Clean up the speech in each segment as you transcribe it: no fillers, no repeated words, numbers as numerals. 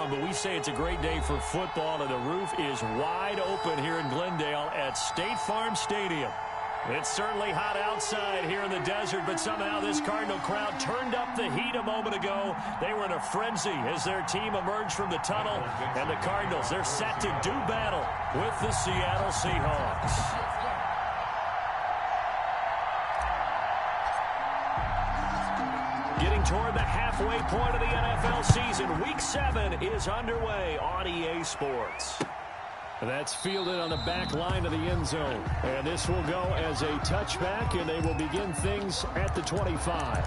storm, but we say it's a great day for football, and the roof is wide open here in Glendale at State Farm Stadium. It's certainly hot outside here in the desert, but somehow this Cardinal crowd turned up the heat a moment ago. They were in a frenzy as their team emerged from the tunnel, and the Cardinals, they're set to do battle with the Seattle Seahawks. Getting toward the halfway point of the NFL season, Week 7 is underway on EA Sports. That's fielded on the back line of the end zone. And this will go as a touchback, and they will begin things at the 25.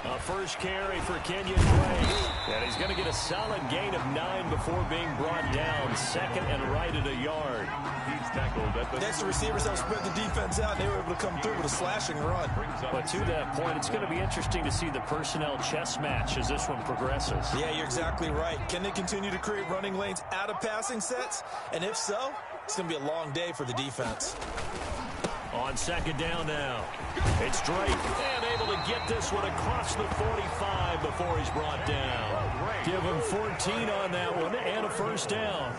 A first carry for Kenyon Drake. And he's going to get a solid gain of 9 before being brought down. Second and right at a yard. He's tackled. Next, the receivers helped spread the defense out. They were able to come through with a slashing run. But to that point, it's going to be interesting to see the personnel chess match as this one progresses. Yeah, you're exactly right. Can they continue to create running lanes out of passing sets? And if so, it's going to be a long day for the defense. On second down now, it's Drake, and able to get this one across the 45 before he's brought down. Give him 14 on that one, and a first down.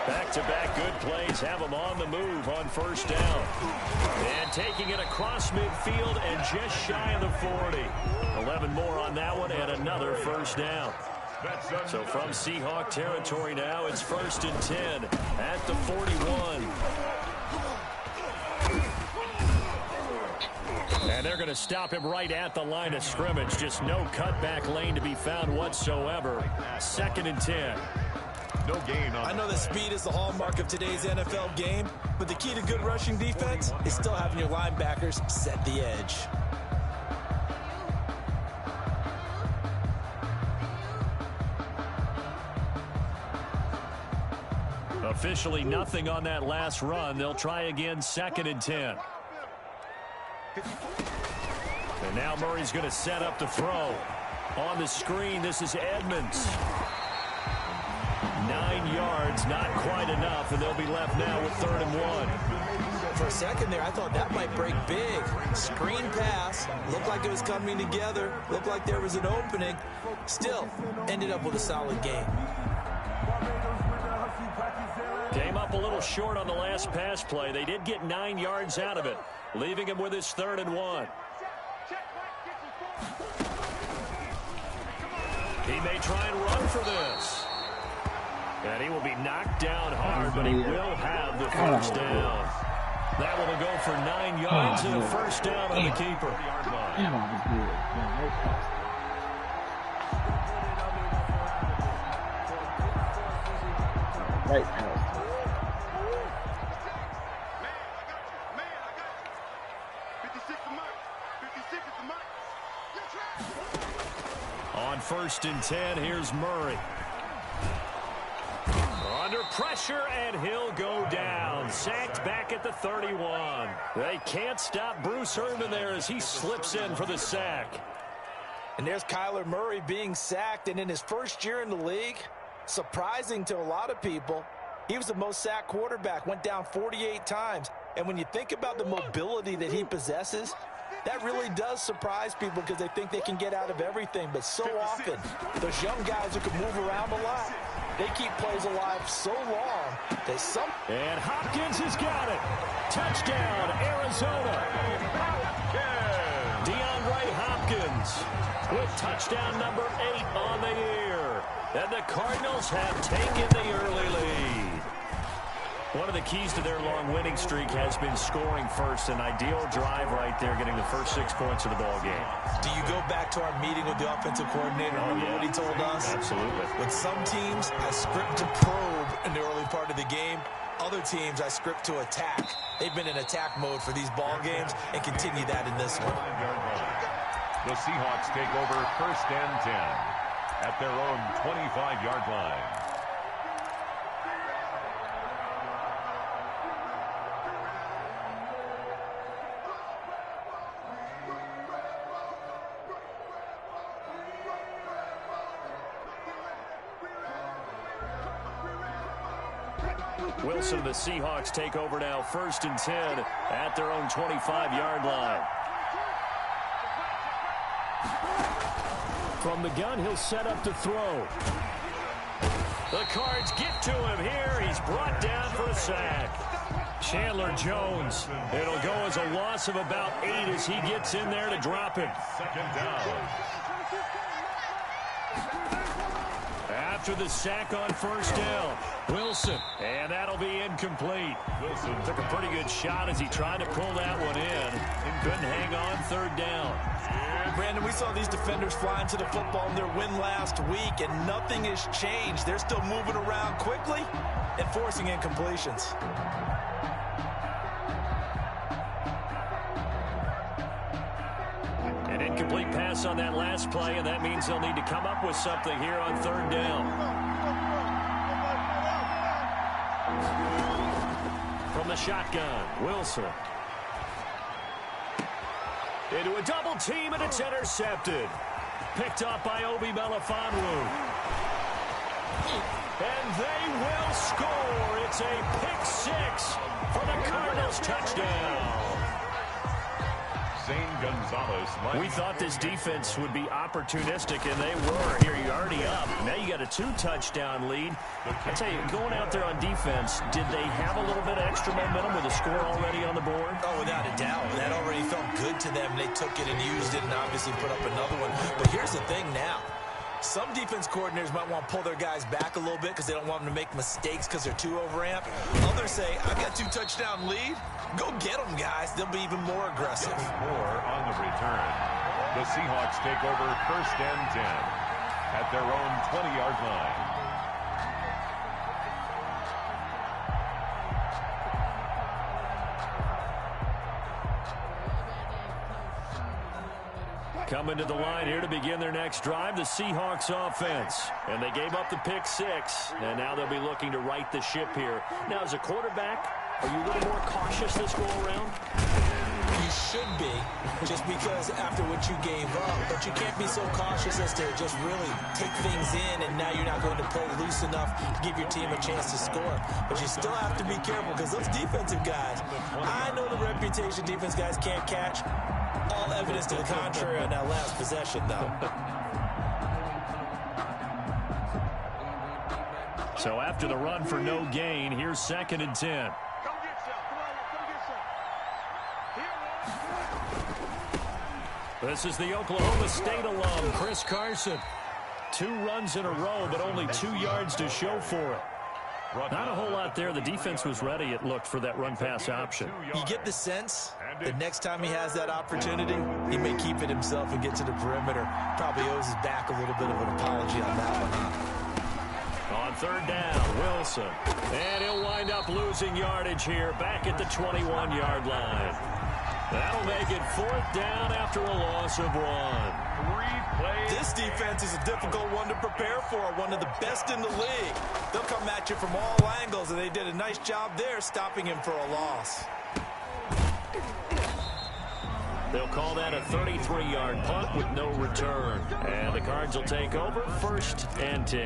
Back-to-back good plays have him on the move on first down. And taking it across midfield and just shy of the 40. 11 more on that one, and another first down. So from Seahawk territory now, it's 1st and 10 at the 41. And they're going to stop him right at the line of scrimmage. Just no cutback lane to be found whatsoever. 2nd and 10. No gain on. I know that speed is the hallmark of today's NFL game, but the key to good rushing defense is still having your linebackers set the edge. Officially nothing on that last run. They'll try again, 2nd and 10. And now Murray's going to set up the throw. On the screen, this is Edmonds. 9 yards, not quite enough, and they'll be left now with 3rd and 1. For a second there, I thought that might break big. Screen pass, looked like it was coming together, looked like there was an opening. Still, ended up with a solid game. Came up a little short on the last pass play. They did get 9 yards out of it, leaving him with his 3rd and 1. He may try and run for this. And he will be knocked down hard, but he will have the first down. That one will go for 9 yards and a first down on the keeper. Right past. On 1st and 10, here's Murray. Under pressure, and he'll go down. Sacked back at the 31. They can't stop Bruce Irvin there as he slips in for the sack. And there's Kyler Murray being sacked, and in his first year in the league, surprising to a lot of people, he was the most sacked quarterback, went down 48 times. And when you think about the mobility that he possesses, that really does surprise people because they think they can get out of everything. But so often, those young guys who can move around a lot, they keep plays alive so long that some... And Hopkins has got it. Touchdown, Arizona. DeAndre Hopkins with touchdown number 8 on the year. And the Cardinals have taken the early lead. One of the keys to their long winning streak has been scoring first. An ideal drive right there, getting the first 6 points of the ball game. Do you go back to our meeting with the offensive coordinator? Remember what he told us? Absolutely. With some teams, I script to probe in the early part of the game. Other teams, I script to attack. They've been in attack mode for these ball games and continue that in this one. The Seahawks take over 1st and 10 at their own 25-yard line. Wilson and the Seahawks take over now, 1st and 10 at their own 25-yard line. From the gun, he'll set up to throw. The Cards get to him here. He's brought down for a sack. Chandler Jones. It'll go as a loss of about 8 as he gets in there to drop him. 2nd down. After the sack on 1st down, Wilson, and that'll be incomplete. Wilson took a pretty good shot as he tried to pull that one in and couldn't hang on 3rd down. Brandon, we saw these defenders fly into the football in their win last week, and nothing has changed. They're still moving around quickly and forcing incompletions. An incomplete pass on that last play, and that means they'll need to come up with something here on 3rd down. From the shotgun, Wilson. Into a double team, and it's intercepted. Picked up by Obi Melifonwu. And they will score. It's a pick 6 for the Cardinals touchdown. Zane Gonzalez. We thought this defense would be opportunistic, and they were. Here, you're already up. Now you got a 2-touchdown lead. I tell you, going out there on defense, did they have a little bit of extra momentum with a score already on the board? Oh, without a doubt. That already felt good to them. They took it and used it and obviously put up another one. But here's the thing now. Some defense coordinators might want to pull their guys back a little bit because they don't want them to make mistakes because they're too overamped. Others say, I got 2-touchdown lead. Go get them, guys. They'll be even more aggressive. More on the return. The Seahawks take over 1st and 10 at their own 20-yard line. Coming to the line here to begin their next drive, the Seahawks offense. And they gave up the pick 6, and now they'll be looking to right the ship here. Now, as a quarterback, are you a little more cautious this go-around? You should be, just because after what you gave up. But you can't be so cautious as to just really take things in, and now you're not going to play loose enough to give your team a chance to score. But you still have to be careful because those defensive guys, I know the reputation defense guys can't catch. All evidence to the contrary on that last possession, though. So after the run for no gain, here's 2nd and 10. This is the Oklahoma State alum, Chris Carson. 2 runs in a row, but only 2 yards to show for it. Not a whole lot there. The defense was ready, it looked, for that run-pass option. You get the sense that next time he has that opportunity, he may keep it himself and get to the perimeter. Probably owes his back a little bit of an apology on that one. On 3rd down, Wilson. And he'll wind up losing yardage here back at the 21-yard line. That'll make it 4th down after a loss of 1. This defense is a difficult one to prepare for, one of the best in the league. They'll come at you from all angles, and they did a nice job there stopping him for a loss. They'll call that a 33-yard punt with no return. And the Cards will take over 1st and 10.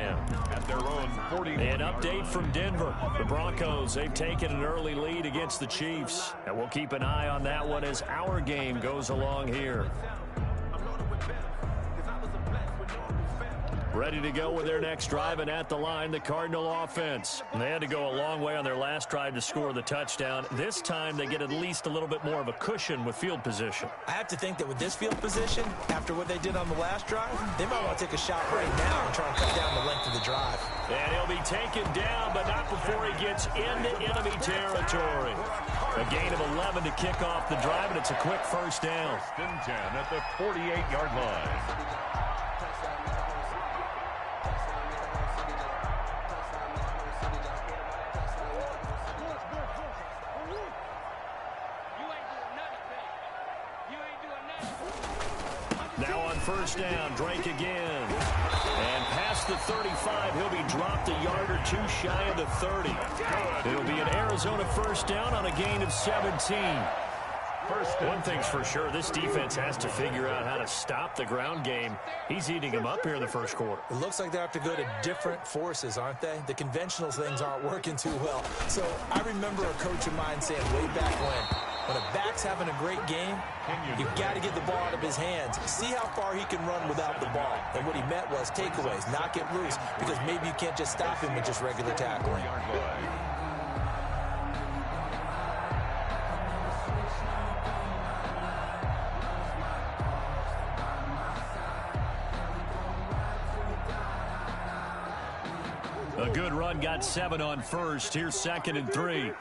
At their own 40. An update from Denver. The Broncos, they've taken an early lead against the Chiefs. And we'll keep an eye on that one as our game goes along here. Ready to go with their next drive, and at the line, the Cardinal offense. And they had to go a long way on their last drive to score the touchdown. This time, they get at least a little bit more of a cushion with field position. I have to think that with this field position, after what they did on the last drive, they might want to take a shot right now and try and cut down the length of the drive. And he'll be taken down, but not before he gets into enemy territory. A gain of 11 to kick off the drive, and it's a quick 1st down. 1st and 10 at the 48-yard line. Now on first down, Drake again. And past the 35, he'll be dropped a yard or two shy of the 30. It'll be an Arizona first down on a gain of 17. One thing's for sure, this defense has to figure out how to stop the ground game. He's eating them up here in the first quarter. It looks like they have to go to different forces, aren't they? The conventional things aren't working too well. So I remember a coach of mine saying way back when a back's having a great game, you've got to get the ball out of his hands. See how far he can run without the ball. And what he meant was takeaways, knock it loose, because maybe you can't just stop him with just regular tackling. A good run, got 7 on first. Here's 2nd and 3.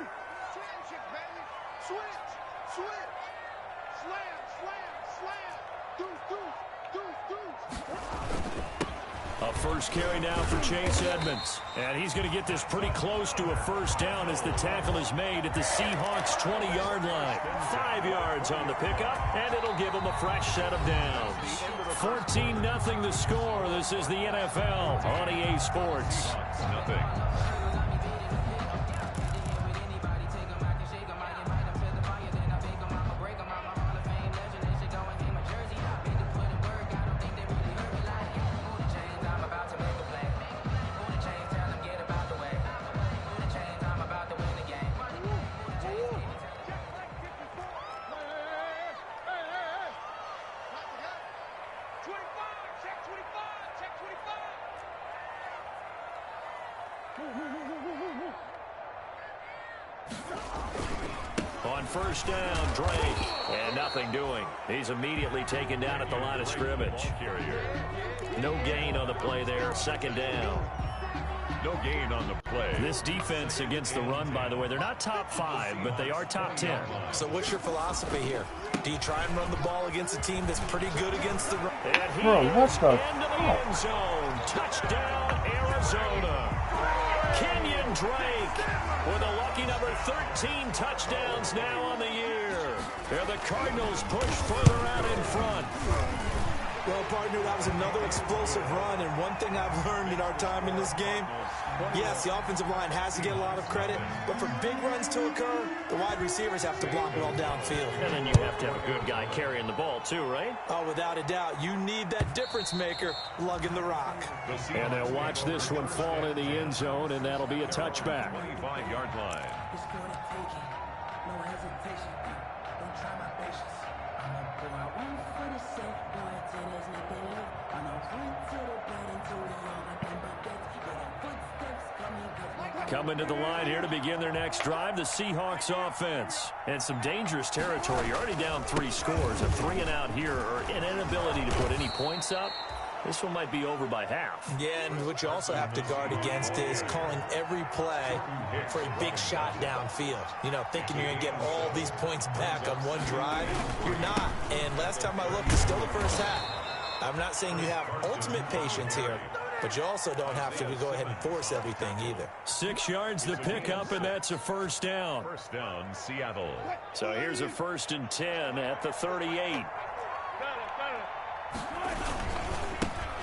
A first carry now for Chase Edmonds. And he's going to get this pretty close to a first down as the tackle is made at the Seahawks' 20-yard line. 5 yards on the pickup, and it'll give him a fresh set of downs. 14-0 the score. This is the NFL on EA Sports. Nothing. On first down, Drake. And nothing doing. He's immediately taken down at the line of scrimmage. No gain on the play there. 2nd down. No gain on the play. This defense against the run, by the way, they're not top 5, but they are top 10. So what's your philosophy here? Do you try and run the ball against a team that's pretty good against the run? And he is into the end zone. Touchdown, Arizona. Kenyon Drake with a lucky number 13 touchdowns now on the year. Here the Cardinals push further out in front. Well, partner, that was another explosive run, and one thing I've learned in our time in this game, yes, the offensive line has to get a lot of credit, but for big runs to occur, the wide receivers have to block well downfield. And then you have to have a good guy carrying the ball too, right? Oh, without a doubt. You need that difference maker lugging the rock. And they'll watch this one fall in the end zone, and that'll be a touchback. 25-yard line. Coming to the line here to begin their next drive, the Seahawks offense. And some dangerous territory. You're already down 3 scores. A 3-and-out here, or an inability to put any points up. This one might be over by half. Yeah, and what you also have to guard against is calling every play for a big shot downfield. You know, thinking you're going to get all these points back on one drive. You're not. And last time I looked, it's still the first half. I'm not saying you have ultimate patience here, but you also don't have to go ahead and force everything either. 6 yards the pickup, and that's a first down. First down, Seattle. So here's a 1st and 10 at the 38.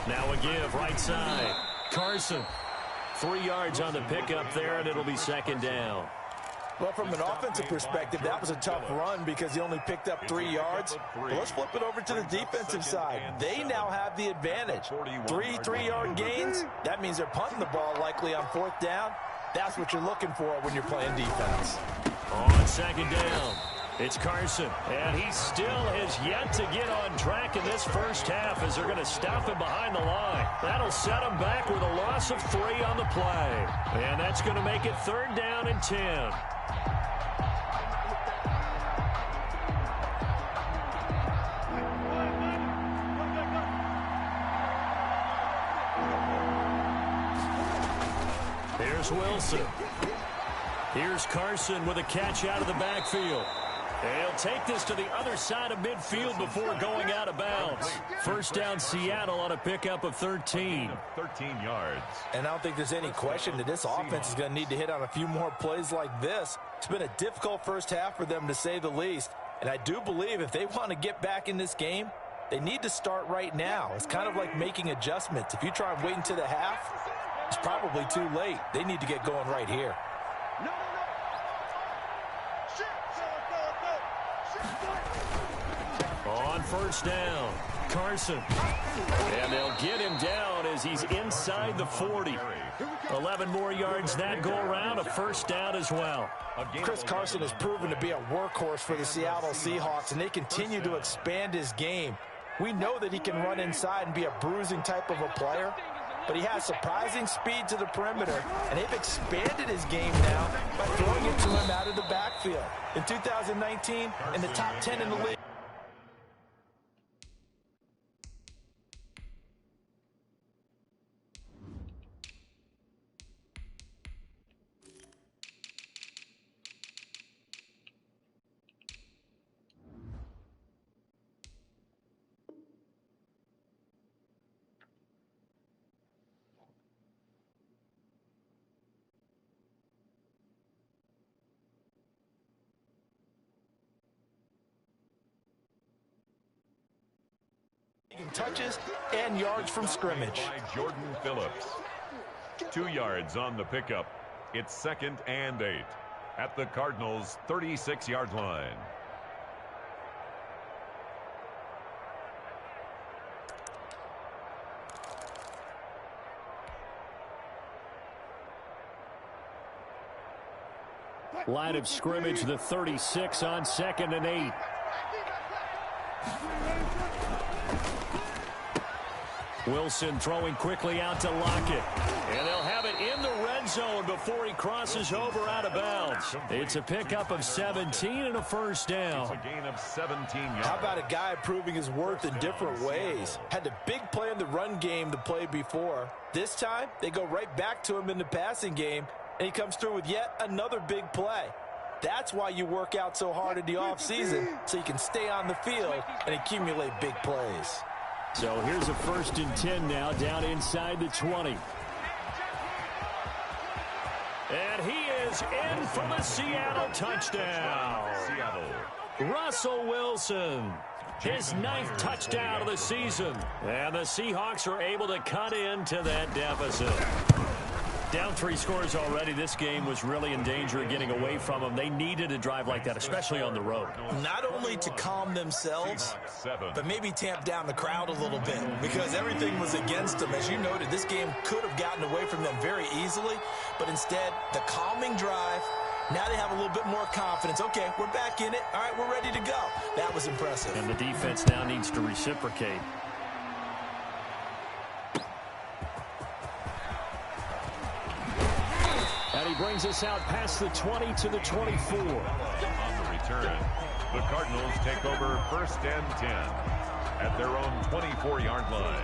Now a give, right side. Carson. 3 yards on the pickup there, and it'll be 2nd down. Well, from an offensive perspective, that was a tough run because he only picked up 3 yards. But let's flip it over to the defensive side. They now have the advantage. 3 3-yard gains, that means they're punting the ball likely on 4th down. That's what you're looking for when you're playing defense. On 2nd down, it's Carson. And he still has yet to get on track in this first half as they're going to stop him behind the line. That'll set him back with a loss of 3 on the play. And that's going to make it 3rd down and 10. Here's Wilson. Here's Carson with a catch out of the backfield. And he'll take this to the other side of midfield before going out of bounds. First down, Seattle on a pickup of 13. 13 yards. And I don't think there's any question that this offense is going to need to hit on a few more plays like this. It's been a difficult first half for them, to say the least. And I do believe if they want to get back in this game, they need to start right now. It's kind of like making adjustments. If you try and wait until the half, it's probably too late. They need to get going right here. On first down, Carson. And they'll get him down as he's inside the 40. 11 more yards that go around, a first down as well. Chris Carson has proven to be a workhorse for the Seattle Seahawks, and they continue to expand his game. We know that he can run inside and be a bruising type of a player, but he has surprising speed to the perimeter, and they've expanded his game now by throwing it to him out of the backfield. In 2019, in the top 10 in the league. Touches and yards from scrimmage. By Jordan Phillips. 2 yards on the pickup. It's 2nd and 8 at the Cardinals' 36-yard line. Line of scrimmage, the 36 on 2nd and 8. Wilson throwing quickly out to Lockett. And they'll have it in the red zone before he crosses over out of bounds. It's a pickup of 17 and a first down. It's a gain of 17 yards. How about a guy proving his worth in different ways? Had the big play in the run game to play before. This time, they go right back to him in the passing game, and he comes through with yet another big play. That's why you work out so hard in the offseason, so you can stay on the field and accumulate big plays. So here's a 1st and 10 now, down inside the 20. And he is in for the Seattle touchdown. Russell Wilson, his 9th touchdown of the season. And the Seahawks are able to cut into that deficit. Down 3 scores already. This game was really in danger of getting away from them. They needed a drive like that, especially on the road. Not only to calm themselves, but maybe tamp down the crowd a little bit, because everything was against them. As you noted, this game could have gotten away from them very easily, but instead, the calming drive, now they have a little bit more confidence. Okay, we're back in it. All right, we're ready to go. That was impressive. And the defense now needs to reciprocate. And he brings us out past the 20 to the 24. On the return, the Cardinals take over 1st and 10 at their own 24-yard line.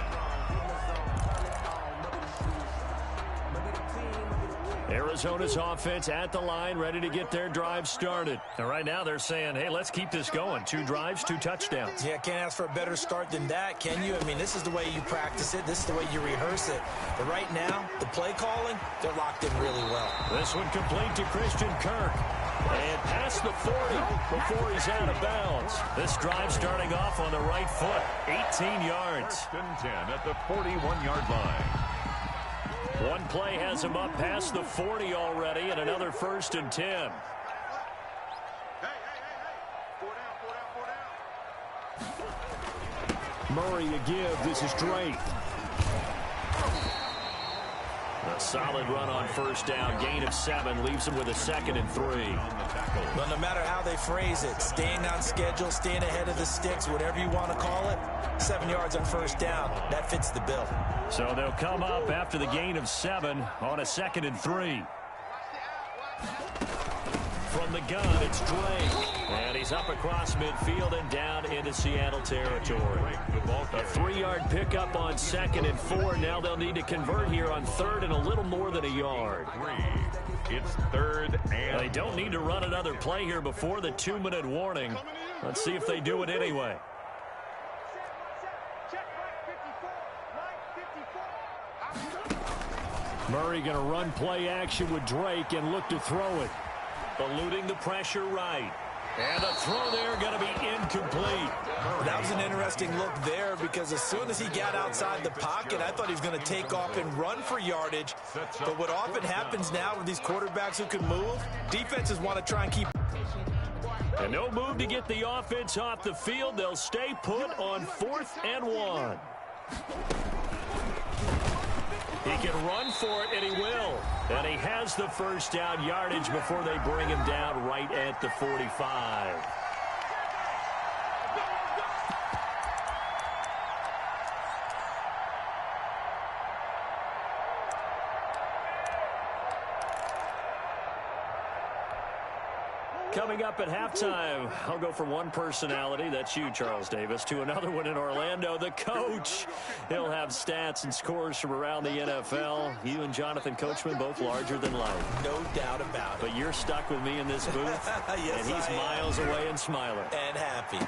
Arizona's offense at the line, ready to get their drive started. And right now they're saying, hey, let's keep this going. 2 drives, 2 touchdowns. Yeah, can't ask for a better start than that, can you? I mean, this is the way you practice it. This is the way you rehearse it. But right now, the play calling, they're locked in really well. This one complete to Christian Kirk. And past the 40 before he's out of bounds. This drive starting off on the right foot. 18 yards. 1st and 10 at the 41-yard line. One play has him up past the 40 already, and another 1st and 10. Murray a give. This is Drake. A solid run on first down. Gain of 7 leaves him with a 2nd and 3. Well, no matter how they phrase it, staying on schedule, staying ahead of the sticks, whatever you want to call it, 7 yards on first down. That fits the bill. So they'll come up after the gain of 7 on a 2nd and 3. From the gun, it's Drake. And he's up across midfield and down into Seattle territory. A 3-yard pickup on 2nd and 4. Now they'll need to convert here on 3rd and a little more than a yard. It's 3rd and... They don't need to run another play here before the 2-minute warning. Let's see if they do it anyway. Murray going to run play action with Drake and look to throw it. Eluding the pressure right. And the throw there going to be incomplete. That was an interesting look there because as soon as he got outside the pocket, I thought he was going to take off and run for yardage. But what often happens now with these quarterbacks who can move, defenses want to try and keep. And no move to get the offense off the field. They'll stay put on 4th and 1. He can run for it, and he will. And he has the first down yardage before they bring him down right at the 45. Coming up at halftime, I'll go from one personality, that's you, Charles Davis, to another one in Orlando, the coach. He'll have stats and scores from around the NFL. You and Jonathan Coachman, both larger than life. No doubt about it. But you're stuck with me in this booth, yes, and he's miles away and smiling. And happy.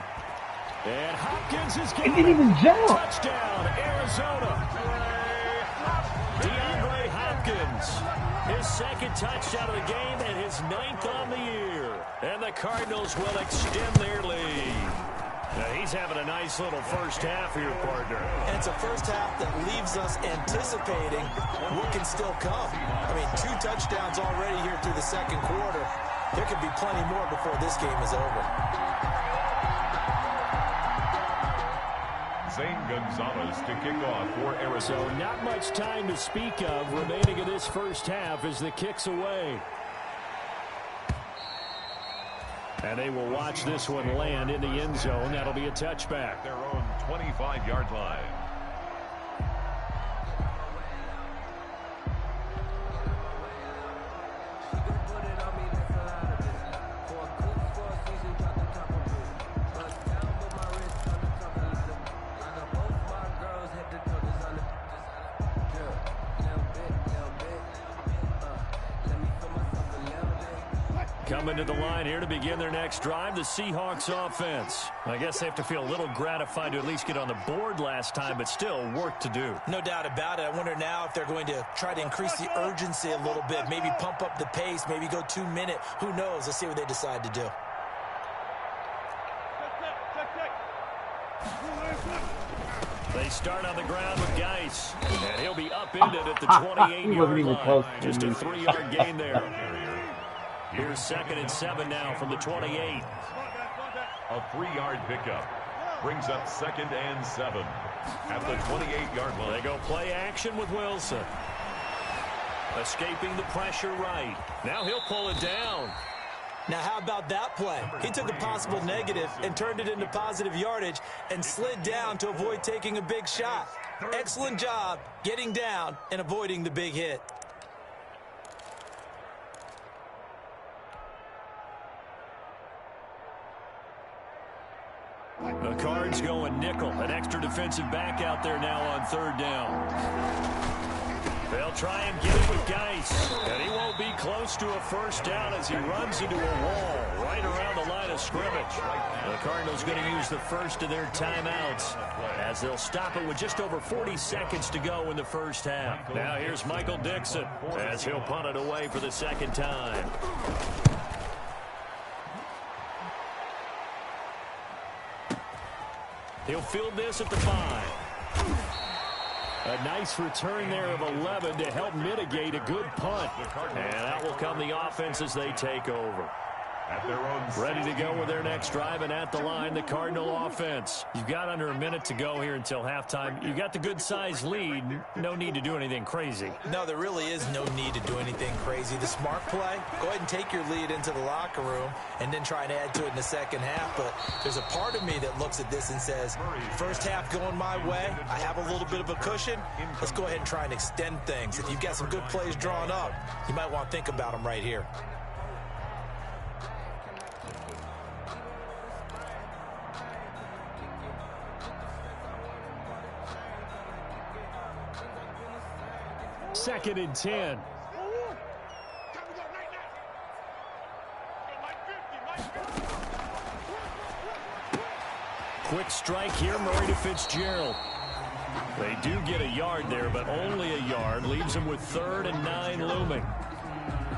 And Hopkins is He didn't even jump. Touchdown, Arizona. DeAndre Hopkins, his second touchdown of the game and his 9th on the year. And the Cardinals will extend their lead. Now he's having a nice little first half here, partner. And it's a first half that leaves us anticipating what can still come. I mean, 2 touchdowns already here through the second quarter. There could be plenty more before this game is over. Zane Gonzalez to kick off for Arizona. So not much time to speak of remaining in this first half as the kick's away. And they will watch this one land in the end zone. That'll be a touchback. Their own 25-yard line. Coming to the line here to begin their next drive, the Seahawks offense. I guess they have to feel a little gratified to at least get on the board last time, but still work to do. No doubt about it. I wonder now if they're going to try to increase the urgency a little bit, maybe pump up the pace, maybe go 2-minute. Who knows? Let's see what they decide to do. They start on the ground with Geis, and he'll be upended at the 28-yard line. Just a 3-yard gain there. Here's 2nd and 7 now from the 28. A 3-yard pickup brings up 2nd and 7 at the 28-yard line. They go play action with Wilson. Escaping the pressure right. Now he'll pull it down. Now, how about that play? He took a possible negative and turned it into positive yardage and slid down to avoid taking a big shot. Excellent job getting down and avoiding the big hit. The Cards going nickel. An extra defensive back out there now on 3rd down. They'll try and get it with Geis. And he won't be close to a first down as he runs into a wall right around the line of scrimmage. The Cardinals going to use the first of their timeouts as they'll stop it with just over 40 seconds to go in the first half. Now here's Michael Dixon as he'll punt it away for the 2nd time. He'll field this at the 5. A nice return there of 11 to help mitigate a good punt. And out will come the offense as they take over. Ready to go with their next drive, and at the line, the Cardinal offense. You've got under a minute to go here until halftime. You've got the good-sized lead. No need to do anything crazy. No, there really is no need to do anything crazy. The smart play, go ahead and take your lead into the locker room and then try and add to it in the second half. But there's a part of me that looks at this and says, first half going my way, I have a little bit of a cushion. Let's go ahead and try and extend things. If you've got some good plays drawn up, you might want to think about them right here. Second and 10. Quick strike here, Murray to Fitzgerald. They do get a yard there, but only a yard. Leaves them with 3rd and 9 looming.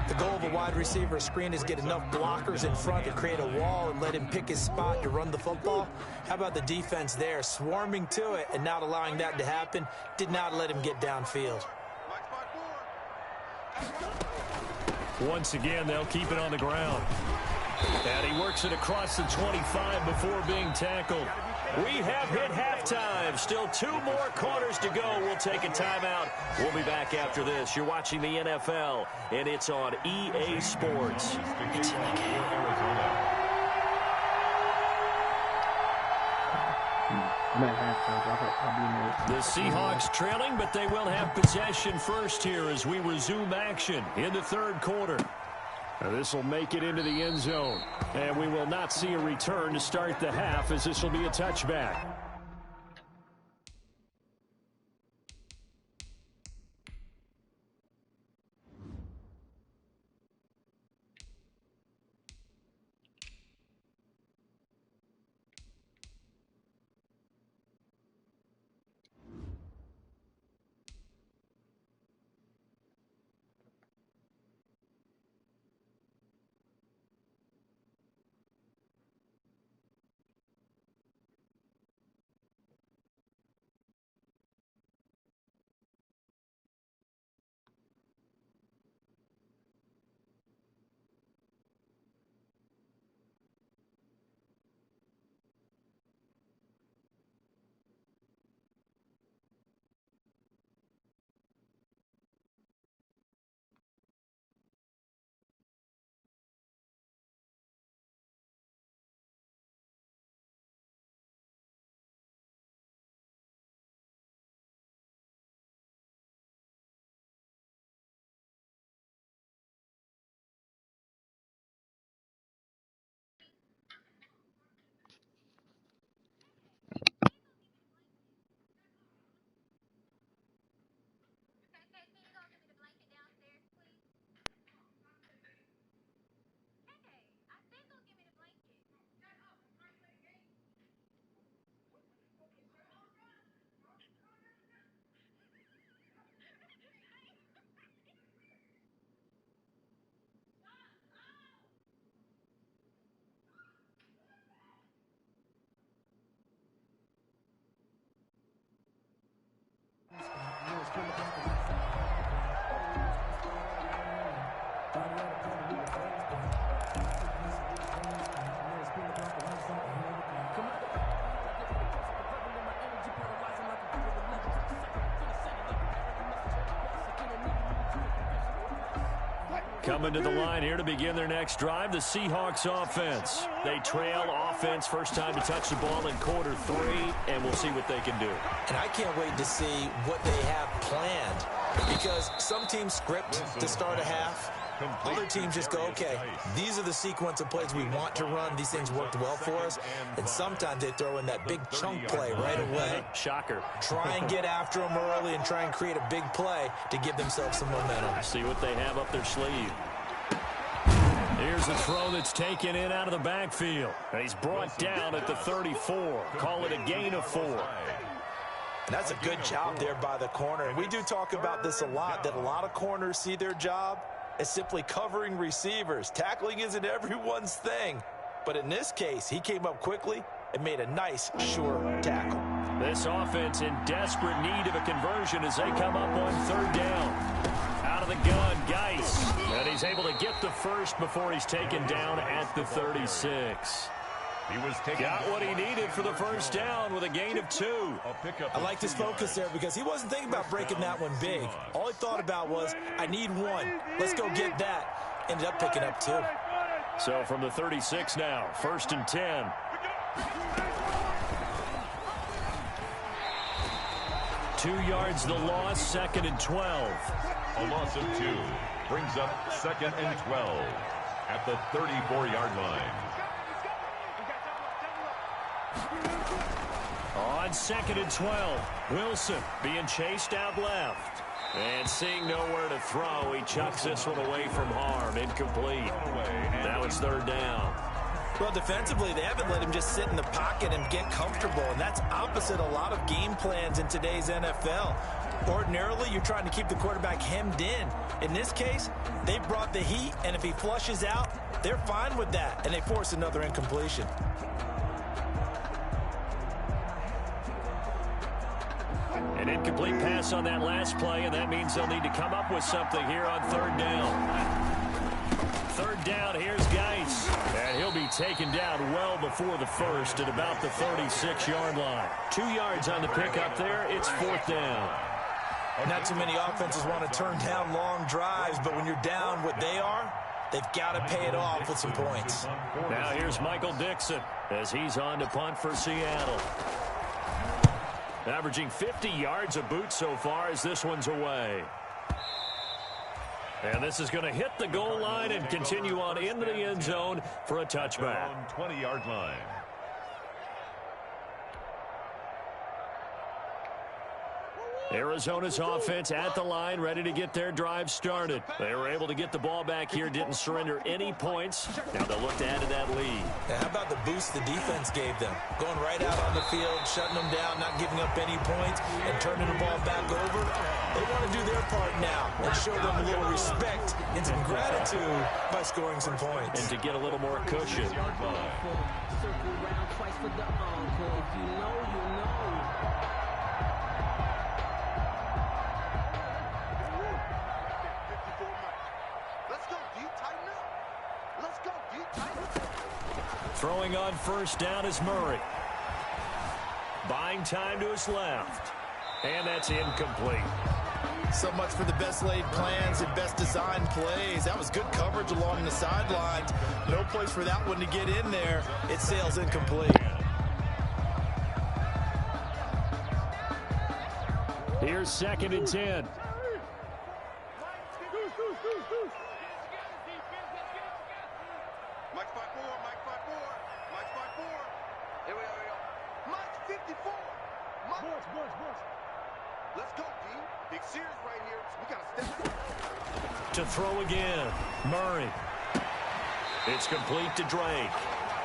The goal of a wide receiver screen is get enough blockers in front to create a wall and let him pick his spot to run the football. How about the defense there, swarming to it and not allowing that to happen? Did not let him get downfield. Once again, they'll keep it on the ground. And he works it across the 25 before being tackled. We have hit halftime. Still 2 more quarters to go. We'll take a timeout. We'll be back after this. You're watching the NFL, and it's on EA Sports. It's in the game. The Seahawks trailing, but they will have possession first here as we resume action in the third quarter. This will make it into the end zone, and we will not see a return to start the half as this will be a touchback. Coming to the line here to begin their next drive, the Seahawks offense. They trail offense first time to touch the ball in quarter 3, and we'll see what they can do. And I can't wait to see what they have planned, because some teams script to start a half. Other teams just go, okay, these are the sequence of plays we want to run. These things worked well for us. And sometimes they throw in that big chunk play right away. Shocker. Try and get after them early and try and create a big play to give themselves some momentum. See what they have up their sleeve. Here's a throw that's taken in out of the backfield. And he's brought down at the 34. Call it a gain of 4. And that's a good job there by the corner. And we do talk about this a lot, that a lot of corners see their job as simply covering receivers. Tackling isn't everyone's thing. But in this case, he came up quickly and made a nice, sure tackle. This offense in desperate need of a conversion as they come up on third down. Out of the gun, Geis. And he's able to get the first before he's taken down at the 36. He was got what he needed for the first down with a gain of 2. I like his focus there because he wasn't thinking about breaking that one big. All he thought about was, I need 1. Let's go get that. Ended up picking up 2. So from the 36 now, 1st and 10. Two yards the loss, 2nd and 12. A loss of 2 brings up 2nd and 12 at the 34-yard line. On 2nd and 12, Wilson being chased out left. And seeing nowhere to throw, he chucks this one away from harm. Incomplete. Now it's 3rd down. Well, defensively, they haven't let him just sit in the pocket and get comfortable, and that's opposite a lot of game plans in today's NFL. Ordinarily, you're trying to keep the quarterback hemmed in. In this case, they brought the heat, and if he flushes out, they're fine with that, and they force another incompletion. An incomplete pass on that last play, and that means they'll need to come up with something here on third down. Third down, here's Geis. And he'll be taken down well before the first at about the 36-yard line. 2 yards on the pickup there. It's fourth down. Not too many offenses want to turn down long drives, but when you're down what they are, they've got to pay it off with some points. Now here's Michael Dixon as he's on to punt for Seattle. Averaging 50 yards a boot so far as this one's away. And this is going to hit the goal line and continue on into the end zone for a touchback. 20-yard line. Arizona's offense at the line, ready to get their drive started. They were able to get the ball back here, didn't surrender any points. Now they'll look to add to that lead. Now, how about the boost the defense gave them? Going right out on the field, shutting them down, not giving up any points, and turning the ball back over. They want to do their part now and show them a little respect and some gratitude by scoring some points. And to get a little more cushion. Throwing on first down is Murray. Buying time to his left. And that's incomplete. So much for the best laid plans and best designed plays. That was good coverage along the sidelines. No place for that one to get in there. It sails incomplete. Here's 2nd and 10. To throw again, Murray. It's complete to Drake.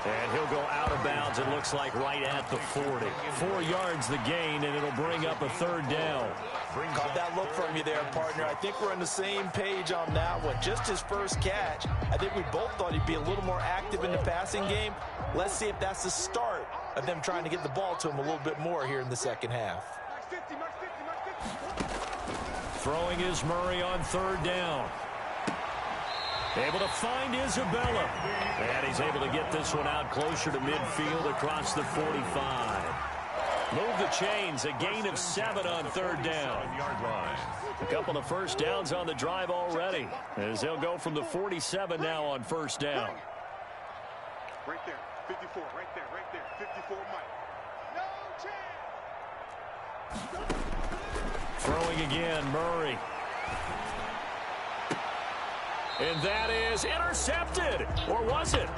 And he'll go out of bounds, it looks like, right at the 40. 4 yards the gain, and it'll bring up a third down. Caught that look from you there, partner. I think we're on the same page on that one. Just his first catch. I think we both thought he'd be a little more active in the passing game. Let's see if that's the start of them trying to get the ball to him a little bit more here in the second half. Throwing is Murray on third down. Able to find Isabella. And he's able to get this one out closer to midfield across the 45. Move the chains. A gain of 7 on third down. A couple of first downs on the drive already, as they'll go from the 47 now on first down. Right there. 54. Right there. Right there. 54 Mike. No chance. Throwing again, Murray. And that is intercepted. Or was it?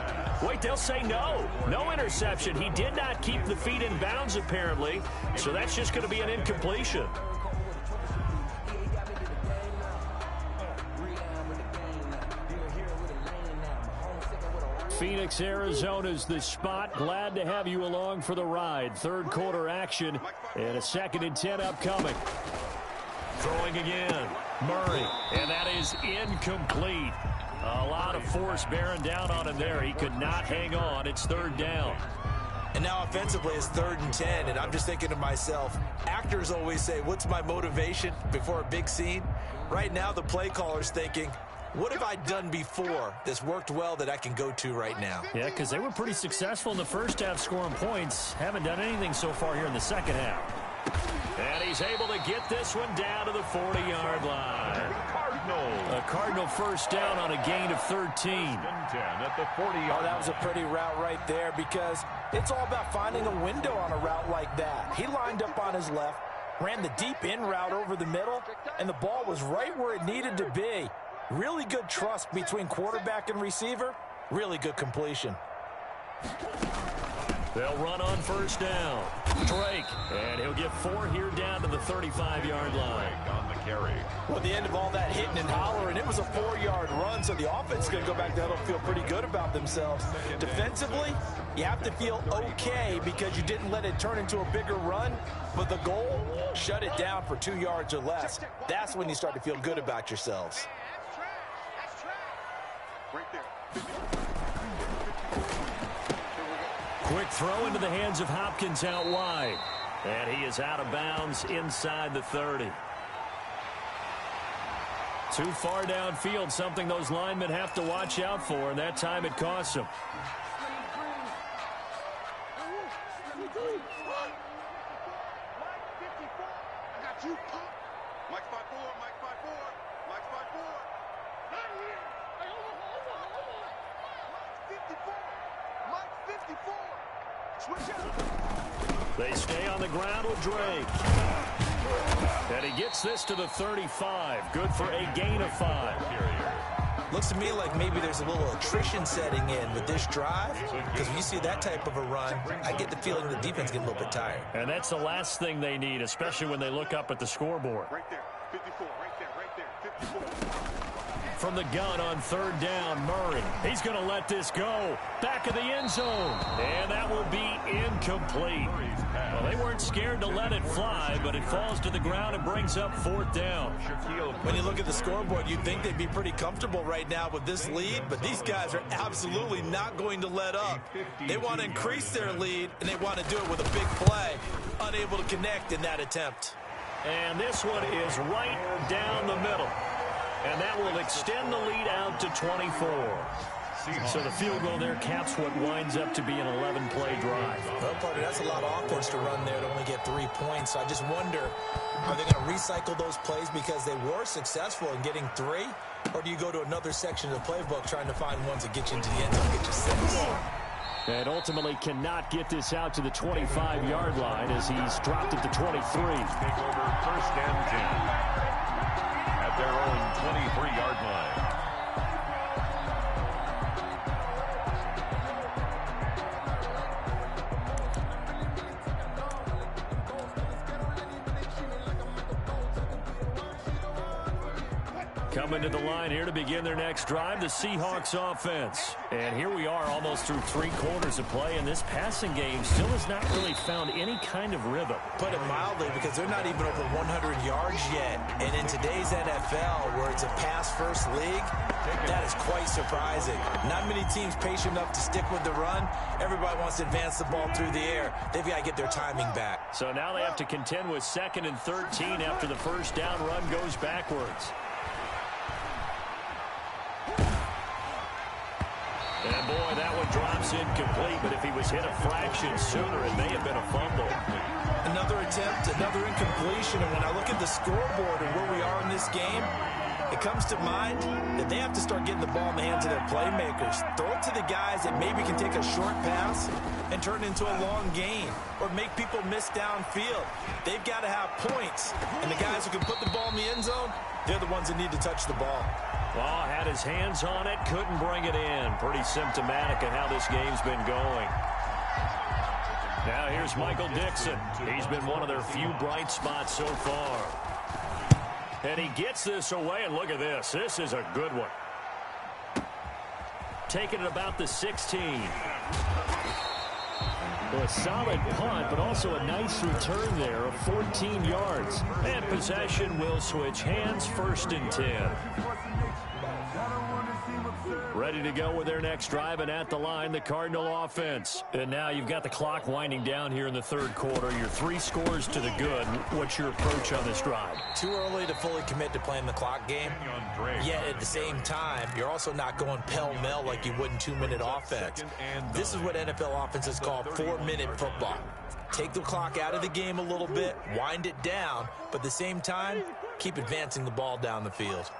Wait, they'll say no. No interception. He did not keep the feet in bounds, apparently. So that's just going to be an incompletion. Phoenix, Arizona's the spot. Glad to have you along for the ride. Third quarter action and a 2nd and 10 upcoming. Throwing again, Murray, and that is incomplete. A lot of force bearing down on him there. He could not hang on. It's third down. And now offensively it's 3rd and 10, and I'm just thinking to myself, actors always say, what's my motivation before a big scene? Right now the play caller's thinking, what have I done before that's worked well that I can go to right now? Yeah, because they were pretty successful in the first half scoring points. Haven't done anything so far here in the second half. And he's able to get this one down to the 40-yard line. A Cardinal first down on a gain of 13. At the 40-yard. Oh, that was a pretty route right there, because it's all about finding a window on a route like that. He lined up on his left, ran the deep in route over the middle, and the ball was right where it needed to be. Really good trust between quarterback and receiver. Really good completion. They'll run on first down. Drake, and he'll He'll get 4 here down to the 35-yard line. On the carry. Well, at the end of all that hitting and hollering, it was a 4-yard run, so the offense is going to go back there and feel pretty good about themselves. Defensively, you have to feel okay because you didn't let it turn into a bigger run, but the goal, shut it down for 2 yards or less. That's when you start to feel good about yourselves. Right there. Quick throw into the hands of Hopkins out wide. And he is out of bounds inside the 30. Too far downfield, something those linemen have to watch out for, and that time it costs them. Mike 5-4, Mike 5-4, Mike 5-4. Mike 54. Switch out. They stay on the ground with Drake. And he gets this to the 35. Good for a gain of 5. Looks to me like maybe there's a little attrition setting in with this drive, because when you see that type of a run, I get the feeling the defense gets a little bit tired. And that's the last thing they need, especially when they look up at the scoreboard. Right there. 54. Right there. 54. From the gun on 3rd down, Murray. He's going to let this go. Back of the end zone. And that will be incomplete. Well, they weren't scared to let it fly, but it falls to the ground and brings up 4th down. When you look at the scoreboard, you'd think they'd be pretty comfortable right now with this lead, but these guys are absolutely not going to let up. They want to increase their lead, and they want to do it with a big play. Unable to connect in that attempt. And this one is right down the middle. And that will extend the lead out to 24. So the field goal there caps what winds up to be an 11-play drive. Well, partner, that's a lot of offense to run there to only get 3 points. So I just wonder, are they going to recycle those plays because they were successful in getting 3? Or do you go to another section of the playbook trying to find ones that get you into the end zone, get you 6? And ultimately cannot get this out to the 25-yard line as he's dropped it to 23. Take over 1st and 10. At their own 23-yard line. Coming to the line here to begin their next drive, the Seahawks offense. And here we are almost through 3 quarters of play, and this passing game still has not really found any kind of rhythm. Put it mildly, because they're not even over 100 yards yet. And in today's NFL, where it's a pass-first league, that is quite surprising. Not many teams patient enough to stick with the run. Everybody wants to advance the ball through the air. They've got to get their timing back. So now they have to contend with 2nd and 13 after the 1st down run goes backwards. And boy, that one drops incomplete, but if he was hit a fraction sooner, it may have been a fumble. Another attempt, another incompletion, and when I look at the scoreboard and where we are in this game, it comes to mind that they have to start getting the ball in the hands of their playmakers. Throw it to the guys that maybe can take a short pass and turn it into a long gain or make people miss downfield. They've got to have points, and the guys who can put the ball in the end zone, they're the ones that need to touch the ball. Well, had his hands on it, couldn't bring it in. Pretty symptomatic of how this game's been going. Now here's Michael Dixon. He's been one of their few bright spots so far. And he gets this away, and look at this. This is a good one. Taking it about the 16. Well, a solid punt, but also a nice return there of 14 yards. And possession will switch hands, 1st and 10. Ready to go with their next drive, and at the line, the Cardinal offense. And now you've got the clock winding down here in the 3rd quarter. Your 3 scores to the good. What's your approach on this drive? Too early to fully commit to playing the clock game. Yet at the same time, you're also not going pell-mell like you would in 2-minute offense. This is what NFL offenses call 4-minute football. Take the clock out of the game a little bit, wind it down, but at the same time, keep advancing the ball down the field.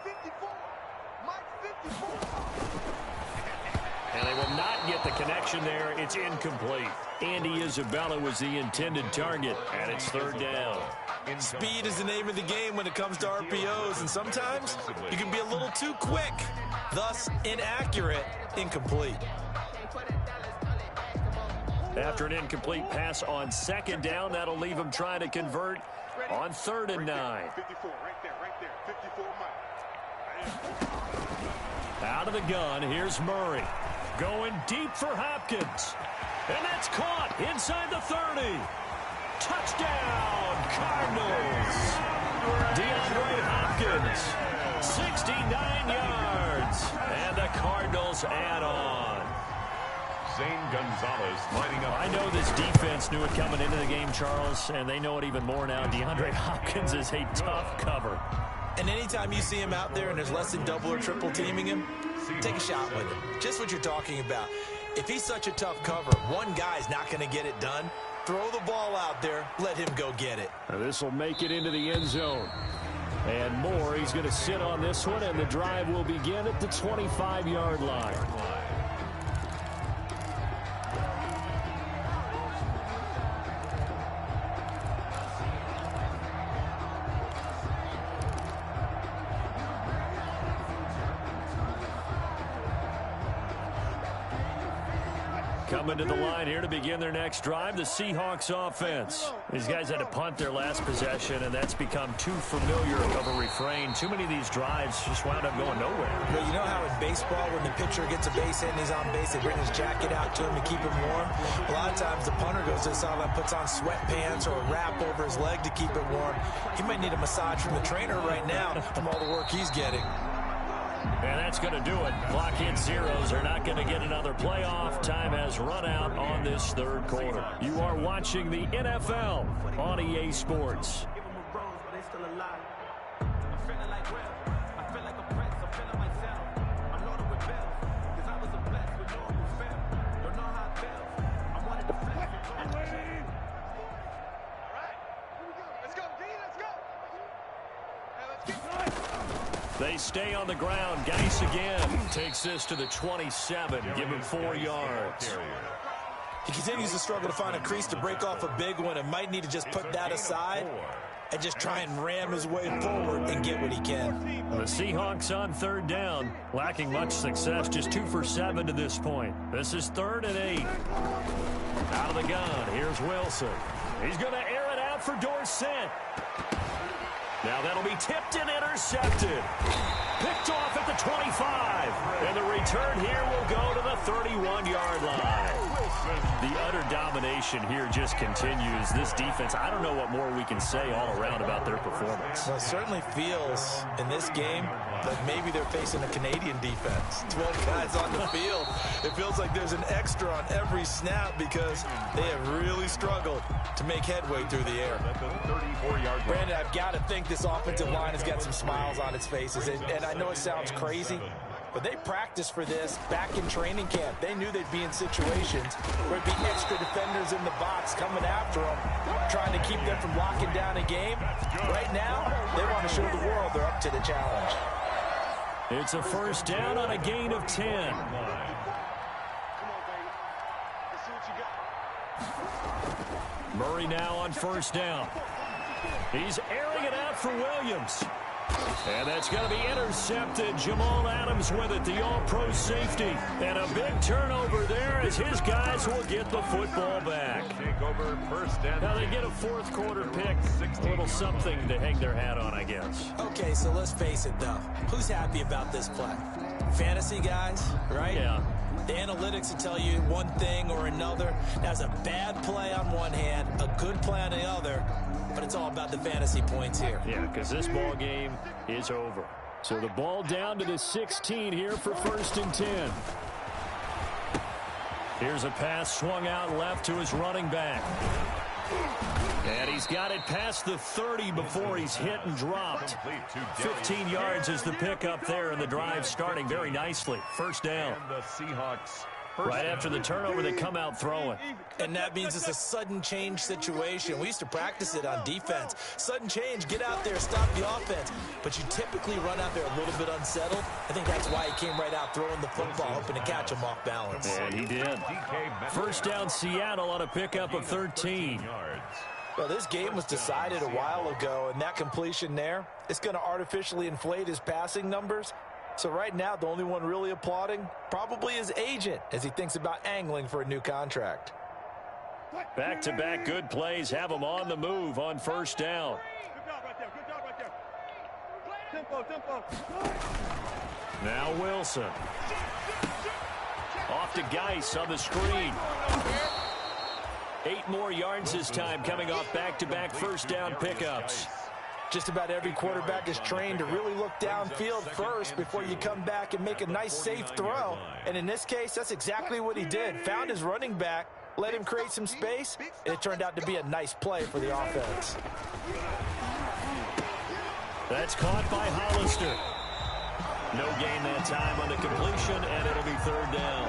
And they will not get the connection there. It's incomplete. Andy Isabella was the intended target, and it's 3rd down. Speed is the name of the game when it comes to RPOs, and sometimes you can be a little too quick, thus inaccurate, incomplete. After an incomplete pass on second down, that'll leave him trying to convert on 3rd and 9. 54, right there, 54 miles. Out of the gun, here's Murray. Going deep for Hopkins. And that's caught inside the 30. Touchdown, Cardinals. DeAndre Hopkins, 69 yards. And the Cardinals add on. Zane Gonzalez lining up. I know this defense knew it coming into the game, Charles, and they know it even more now. DeAndre Hopkins is a tough cover. And anytime you see him out there and there's less than double or triple teaming him, take a shot with him. Just what you're talking about. If he's such a tough cover, one guy's not going to get it done. Throw the ball out there. Let him go get it. This will make it into the end zone. And more, he's going to sit on this one, and the drive will begin at the 25-yard line. Coming to the line here to begin their next drive, the Seahawks offense. These guys had to punt their last possession, and that's become too familiar of a refrain. Too many of these drives just wound up going nowhere. Well, you know how in baseball, when the pitcher gets a base hit and he's on base, they bring his jacket out to him to keep him warm? A lot of times the punter goes to the sideline, puts on sweatpants or a wrap over his leg to keep it warm. He might need a massage from the trainer right now from all the work he's getting. And that's going to do it. Clock hits zeros. They're not going to get another playoff. Time has run out on this third quarter. You are watching the NFL on EA Sports. They stay on the ground. Geis again takes this to the 27. Give him 4 yards. He continues to struggle to find a crease to break off a big one and might need to just put that aside and just try and ram his way forward and get what he can. The Seahawks on 3rd down, lacking much success, just 2 for 7 to this point. This is 3rd and 8. Out of the gun, here's Wilson. He's going to air it out for Dorsett. Now that'll be tipped and intercepted. Picked off at the 25. And the return here will go to the 31-yard line. The utter domination here just continues. This defense, I don't know what more we can say all around about their performance. Well, it certainly feels in this game like maybe they're facing a Canadian defense. 12 guys on the field. It feels like there's an extra on every snap because they have really struggled to make headway through the air. Brandon, I've got to think this offensive line has got some smiles on its faces. And I know it sounds crazy, but they practiced for this back in training camp. They knew they'd be in situations where it'd be extra defenders in the box coming after them, trying to keep them from locking down a game. Right now, they want to show the world they're up to the challenge. It's a first down on a gain of 10. Murray now on first down. He's airing it out for Williams. And that's going to be intercepted. Jamal Adams with it, the all-pro safety. And a big turnover there as his guys will get the football back. Now they get a fourth quarter pick. A little something to hang their hat on, I guess. Okay, so let's face it, though. Who's happy about this play? Fantasy guys, right? Yeah. The analytics will tell you one thing or another. That's a bad play on one hand, a good play on the other, but it's all about the fantasy points here. Yeah, because this ball game is over. So the ball down to the 16 here for 1st and 10. Here's a pass swung out left to his running back. And he's got it past the 30 before he's hit and dropped. 15 yards is the pickup there, and the drive starting very nicely. First down. And the Seahawks. Right after the turnover, they come out throwing. And that means it's a sudden change situation. We used to practice it on defense. Sudden change, get out there, stop the offense. But you typically run out there a little bit unsettled. I think that's why he came right out throwing the football, hoping to catch him off balance. And he did. First down, Seattle on a pickup of 13. Well, this game was decided a while ago, and that completion there, it's going to artificially inflate his passing numbers. So right now, the only one really applauding probably his agent as he thinks about angling for a new contract. Back-to-back good plays have them on the move on first down. Now Wilson. Off to Geis on the screen. 8 more yards this time, coming off back-to-back first down pickups. Just about every quarterback is trained to really look downfield first before you come back and make a nice, safe throw. And in this case, that's exactly what he did. Found his running back, let him create some space, and it turned out to be a nice play for the offense. That's caught by Hollister. No gain that time on the completion, and it'll be third down.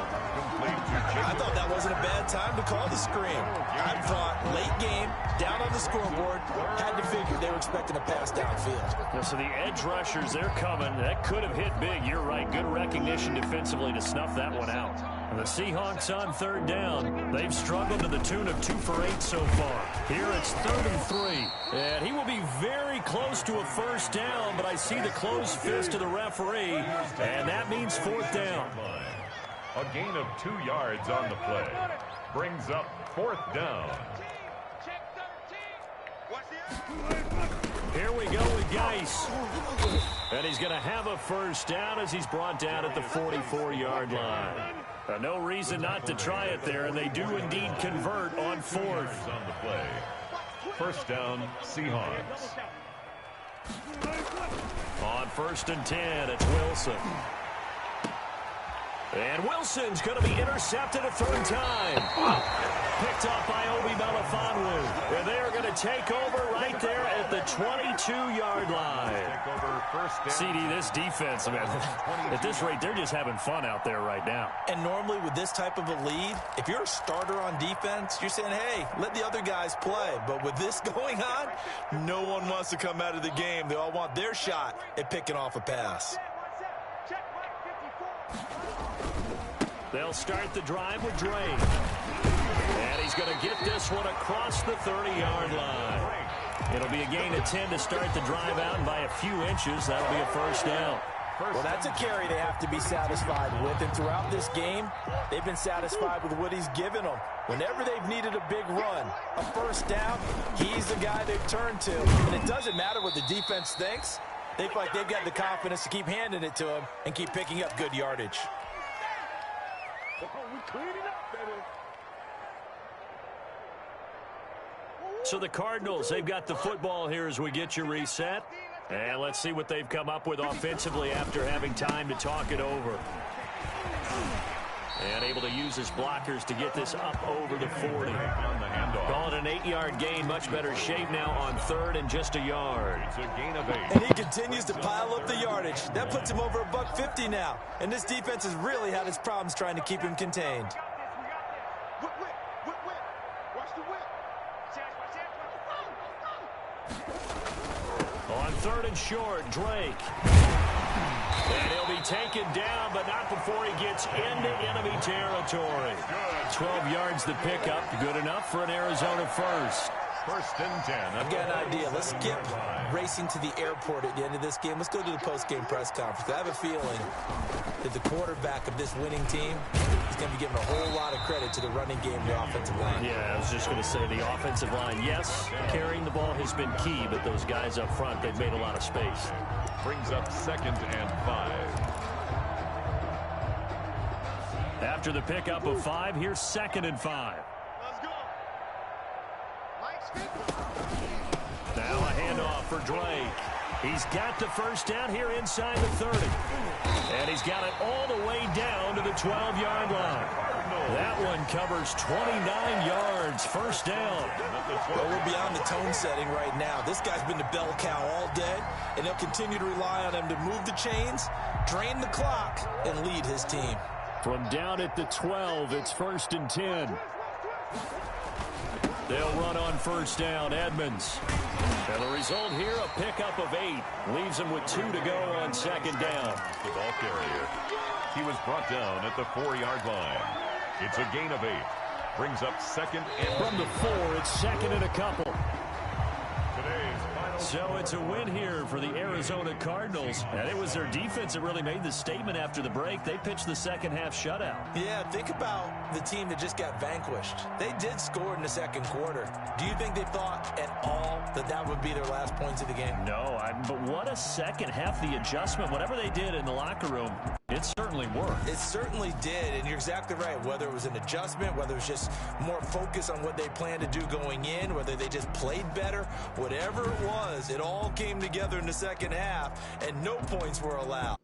I thought that wasn't a bad time to call the screen. I thought late game, down on the scoreboard, had to figure they were expecting a pass downfield. Well, so the edge rushers, they're coming. That could have hit big. You're right. Good recognition defensively to snuff that one out. And the Seahawks on third down. They've struggled to the tune of 2 for 8 so far. Here it's 3rd and 3. And he will be very close to a first down, but I see the closed fist of the referee, and that means 4th down. A gain of 2 yards on the play. Brings up 4th down. Here we go with Geis. And he's going to have a first down as he's brought down at the 44-yard line. No reason not to try it there, and they do indeed convert on 4th. On the play. First down, Seahawks. On 1st and 10, it's Wilson. And Wilson's going to be intercepted a 3rd time. Picked up by Obi Melifonwu. And they are going to take over right there at the 22-yard line. CD, this defense, man, at this rate, they're just having fun out there right now. And normally with this type of a lead, if you're a starter on defense, you're saying, hey, let the other guys play. But with this going on, no one wants to come out of the game. They all want their shot at picking off a pass. They'll start the drive with Drake. And he's going to get this one across the 30-yard line. It'll be a gain of 10 to start the drive out, and by a few inches, that'll be a first down. Well, that's a carry they have to be satisfied with, and throughout this game, they've been satisfied with what he's given them. Whenever they've needed a big run, a first down, he's the guy they've turned to. And it doesn't matter what the defense thinks. They feel like they've got the confidence to keep handing it to him and keep picking up good yardage. So the Cardinals, they've got the football here as we get you reset. And let's see what they've come up with offensively after having time to talk it over. And able to use his blockers to get this up over the 40. Call it an 8-yard gain. Much better shape now on 3rd and just a yard. It's a gain of 8. And he continues to pile up the yardage. That puts him over $150 now. And this defense has really had its problems trying to keep him contained. On 3rd and short, Drake. And he'll be taken down, but not before he gets into enemy territory. 12 yards to pick up. Good enough for an Arizona first. 1st and 10. I've got an idea. Let's skip racing to the airport at the end of this game. Let's go to the post-game press conference. I have a feeling that the quarterback of this winning team is going to be giving a whole lot of credit to the running game and the offensive line. Yeah, I was just going to say the offensive line, yes, carrying the ball has been key, but those guys up front, they've made a lot of space. Brings up 2nd and 5. After the pickup of 5, here's 2nd and 5. Now a handoff for Drake. He's got the first down here inside the 30. And he's got it all the way down to the 12-yard line. That one covers 29 yards. First down. Well, we're beyond the tone setting right now. This guy's been the bell cow all day, and they'll continue to rely on him to move the chains, drain the clock, and lead his team. From down at the 12, it's 1st and 10. They'll run on first down, Edmonds. And the result here, a pickup of 8. Leaves them with 2 to go on 2nd down. The ball carrier. He was brought down at the 4-yard line. It's a gain of 8. Brings up 2nd and... From the 4, it's 2nd and a couple. Today's final So it's a win here for the Arizona Cardinals, and it was their defense that really made the statement after the break. They pitched the second half shutout. Yeah, think about the team that just got vanquished. They did score in the second quarter. Do you think they thought at all that that would be their last points of the game? No, but what a second half. The adjustment, whatever they did in the locker room, it certainly worked. It certainly did, and you're exactly right. Whether it was an adjustment, whether it was just more focus on what they planned to do going in, whether they just played better, whatever it was, it all came together in the second half, and no points were allowed.